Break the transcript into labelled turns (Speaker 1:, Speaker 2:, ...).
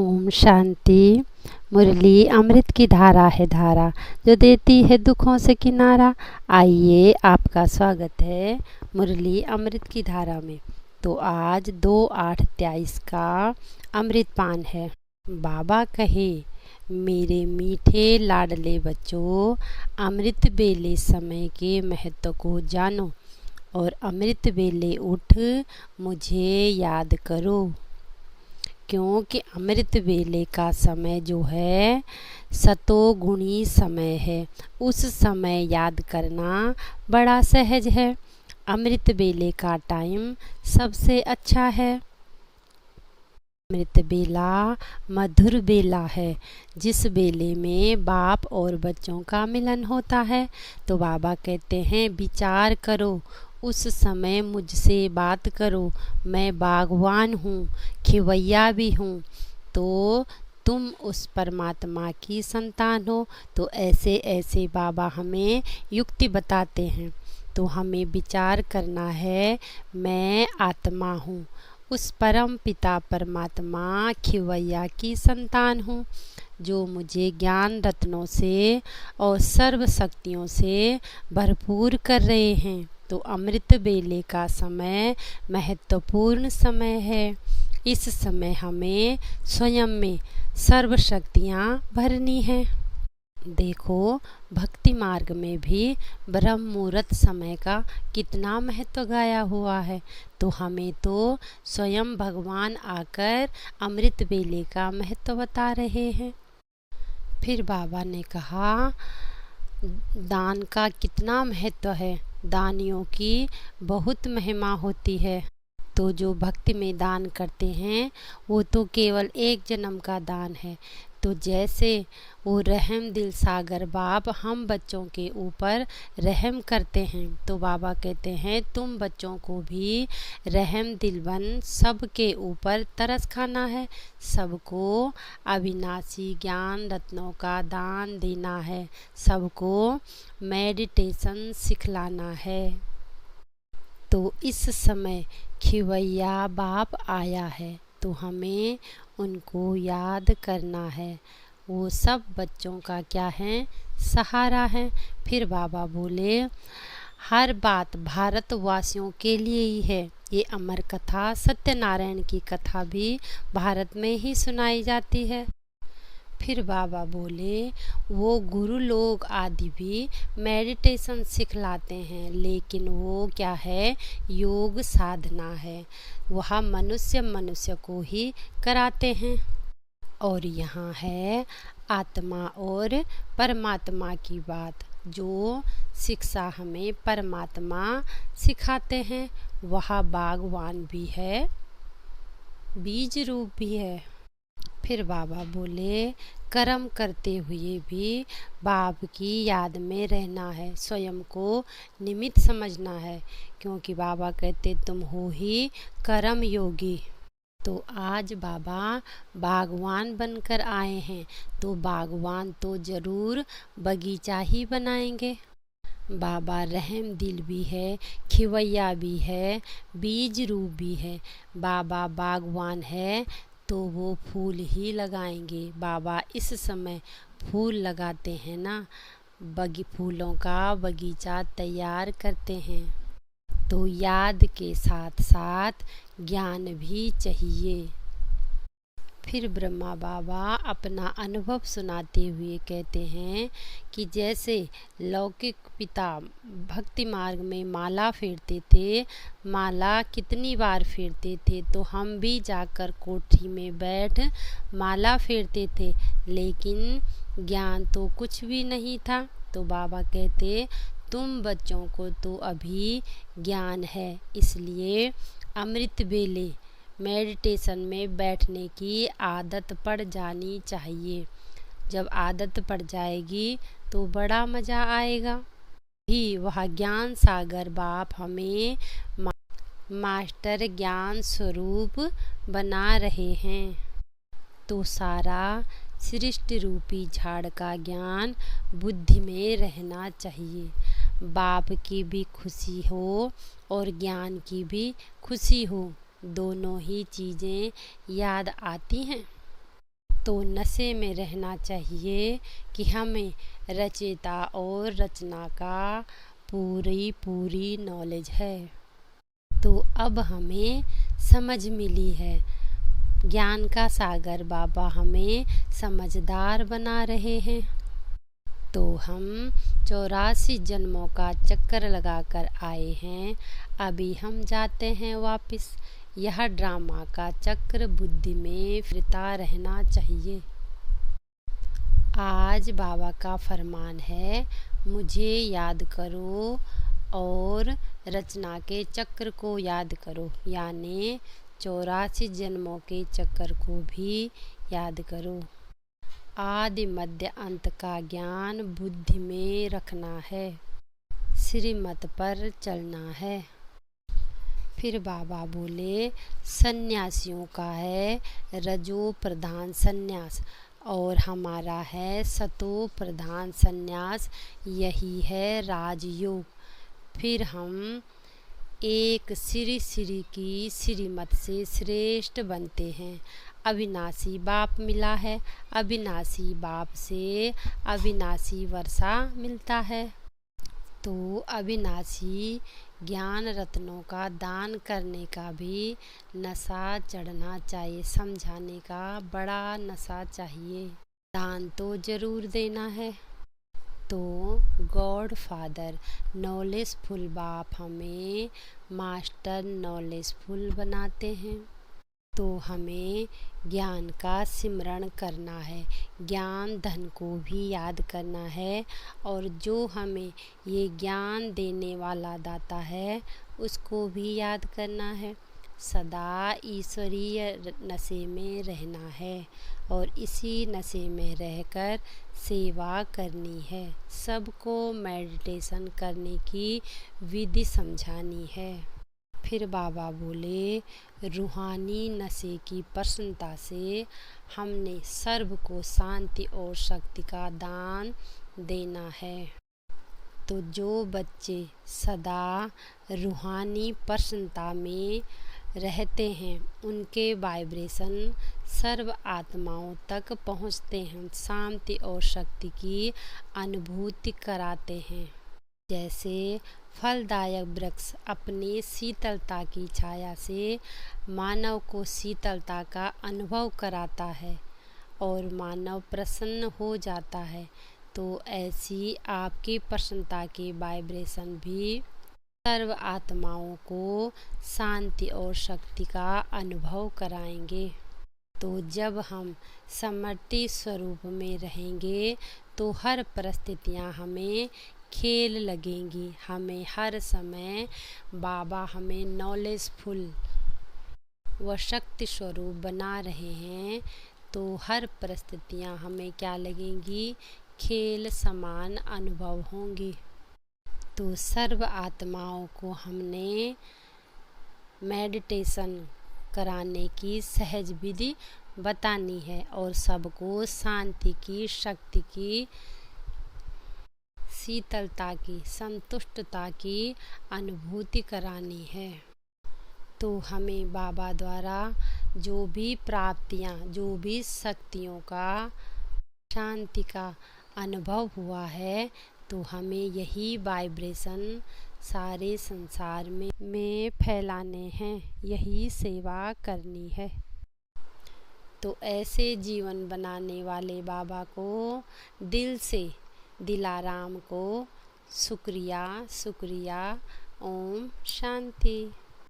Speaker 1: ओम शांति। मुरली अमृत की धारा है धारा जो देती है दुखों से किनारा। आइए, आपका स्वागत है मुरली अमृत की धारा में। तो आज 2/8/23 का अमृत पान है। बाबा कहे, मेरे मीठे लाडले बच्चों, अमृत बेले समय के महत्व को जानो और अमृत बेले उठ मुझे याद करो। क्योंकि अमृत बेले का समय जो है सतोगुणी समय है, उस समय याद करना बड़ा सहज है। अमृत बेले का टाइम सबसे अच्छा है। अमृत बेला मधुर बेला है, जिस बेले में बाप और बच्चों का मिलन होता है। तो बाबा कहते हैं, विचार करो, उस समय मुझसे बात करो। मैं बागवान हूँ, खिवैया भी हूँ, तो तुम उस परमात्मा की संतान हो। तो ऐसे ऐसे बाबा हमें युक्ति बताते हैं। तो हमें विचार करना है, मैं आत्मा हूँ, उस परम पिता परमात्मा खिवैया की संतान हूँ, जो मुझे ज्ञान रत्नों से और सर्व शक्तियों से भरपूर कर रहे हैं। तो अमृत बेले का समय महत्वपूर्ण समय है। इस समय हमें स्वयं में सर्व शक्तियाँ भरनी हैं। देखो, भक्ति मार्ग में भी ब्रह्म मुहूर्त समय का कितना महत्व गाया हुआ है। तो हमें तो स्वयं भगवान आकर अमृत बेले का महत्व बता रहे हैं। फिर बाबा ने कहा, दान का कितना महत्व है, दानियों की बहुत महिमा होती है। तो जो भक्ति में दान करते हैं वो तो केवल एक जन्म का दान है। तो जैसे वो रहम दिल सागर बाप हम बच्चों के ऊपर रहम करते हैं, तो बाबा कहते हैं तुम बच्चों को भी रहम दिल बन सबके ऊपर तरस खाना है। सबको अविनाशी ज्ञान रत्नों का दान देना है, सबको मेडिटेशन सिखलाना है। तो इस समय खिवैया बाप आया है, तो हमें उनको याद करना है। वो सब बच्चों का क्या है, सहारा है। फिर बाबा बोले, हर बात भारतवासियों के लिए ही है। ये अमर कथा सत्यनारायण की कथा भी भारत में ही सुनाई जाती है। फिर बाबा बोले, वो गुरु लोग आदि भी मेडिटेशन सिखलाते हैं, लेकिन वो क्या है, योग साधना है, वह मनुष्य को ही कराते हैं। और यहाँ है आत्मा और परमात्मा की बात। जो शिक्षा हमें परमात्मा सिखाते हैं, वह बागवान भी है, बीज रूप भी है। फिर बाबा बोले, कर्म करते हुए भी बाप की याद में रहना है, स्वयं को निमित्त समझना है, क्योंकि बाबा कहते तुम हो ही कर्म योगी। तो आज बाबा बागवान बनकर आए हैं, तो बागवान तो ज़रूर बगीचा ही बनाएंगे। बाबा रहम दिल भी है, खिवैया भी है, बीज रूप भी है। बाबा बागवान है तो वो फूल ही लगाएंगे। बाबा इस समय फूल लगाते हैं ना, फूलों का बगीचा तैयार करते हैं। तो याद के साथ साथ ज्ञान भी चाहिए। फिर ब्रह्मा बाबा अपना अनुभव सुनाते हुए कहते हैं कि जैसे लौकिक पिता भक्ति मार्ग में माला फेरते थे, माला कितनी बार फेरते थे, तो हम भी जाकर कोठी में बैठ माला फेरते थे, लेकिन ज्ञान तो कुछ भी नहीं था। तो बाबा कहते, तुम बच्चों को तो अभी ज्ञान है, इसलिए अमृत बेले मेडिटेशन में बैठने की आदत पड़ जानी चाहिए। जब आदत पड़ जाएगी तो बड़ा मज़ा आएगा। भी वह ज्ञान सागर बाप हमें मास्टर ज्ञान स्वरूप बना रहे हैं। तो सारा सृष्टि रूपी झाड़ का ज्ञान बुद्धि में रहना चाहिए। बाप की भी खुशी हो और ज्ञान की भी खुशी हो, दोनों ही चीज़ें याद आती हैं। तो नशे में रहना चाहिए कि हमें रचयिता और रचना का पूरी नॉलेज है। तो अब हमें समझ मिली है। ज्ञान का सागर बाबा हमें समझदार बना रहे हैं। तो हम 84 जन्मों का चक्कर लगाकर आए हैं, अभी हम जाते हैं वापस। यह ड्रामा का चक्र बुद्धि में फिरता रहना चाहिए। आज बाबा का फरमान है, मुझे याद करो और रचना के चक्र को याद करो, यानी 84 जन्मों के चक्र को भी याद करो। आदि मध्य अंत का ज्ञान बुद्धि में रखना है, श्रीमत पर चलना है। फिर बाबा बोले, सन्यासियों का है रजो प्रधान सन्यास और हमारा है सतो प्रधान सन्यास, यही है राजयोग। फिर हम एक श्री की श्रीमत से श्रेष्ठ बनते हैं। अविनाशी बाप मिला है, अविनाशी बाप से अविनाशी वर्षा मिलता है। तो अविनाशी ज्ञान रत्नों का दान करने का भी नशा चढ़ना चाहिए, समझाने का बड़ा नशा चाहिए। दान तो जरूर देना है। तो गॉड फादर नॉलेजफुल बाप हमें मास्टर नॉलेजफुल बनाते हैं। तो हमें ज्ञान का सिमरण करना है, ज्ञान धन को भी याद करना है और जो हमें ये ज्ञान देने वाला दाता है उसको भी याद करना है। सदा ईश्वरीय नशे में रहना है और इसी नशे में रहकर सेवा करनी है। सबको मेडिटेशन करने की विधि समझानी है। फिर बाबा बोले, रूहानी नशे की प्रसन्नता से हमने सर्व को शांति और शक्ति का दान देना है। तो जो बच्चे सदा रूहानी प्रसन्नता में रहते हैं उनके वाइब्रेशन सर्व आत्माओं तक पहुँचते हैं, शांति और शक्ति की अनुभूति कराते हैं। जैसे फलदायक वृक्ष अपनी शीतलता की छाया से मानव को शीतलता का अनुभव कराता है और मानव प्रसन्न हो जाता है, तो ऐसी आपकी प्रसन्नता के वाइब्रेशन भी सर्व आत्माओं को शांति और शक्ति का अनुभव कराएंगे। तो जब हम समर्पि स्वरूप में रहेंगे तो हर परिस्थितियाँ हमें खेल लगेंगी। हमें हर समय बाबा हमें नॉलेजफुल व शक्ति स्वरूप बना रहे हैं, तो हर परिस्थितियाँ हमें क्या लगेंगी, खेल समान अनुभव होंगी। तो सर्व आत्माओं को हमने मेडिटेशन कराने की सहज विधि बतानी है और सबको शांति की, शक्ति की, शीतलता की, संतुष्टता की अनुभूति करानी है। तो हमें बाबा द्वारा जो भी प्राप्तियाँ, जो भी शक्तियों का, शांति का अनुभव हुआ है, तो हमें यही वाइब्रेशन सारे संसार में फैलाने हैं, यही सेवा करनी है। तो ऐसे जीवन बनाने वाले बाबा को दिल से, दिलाराम को शुक्रिया शुक्रिया। ओम शांति।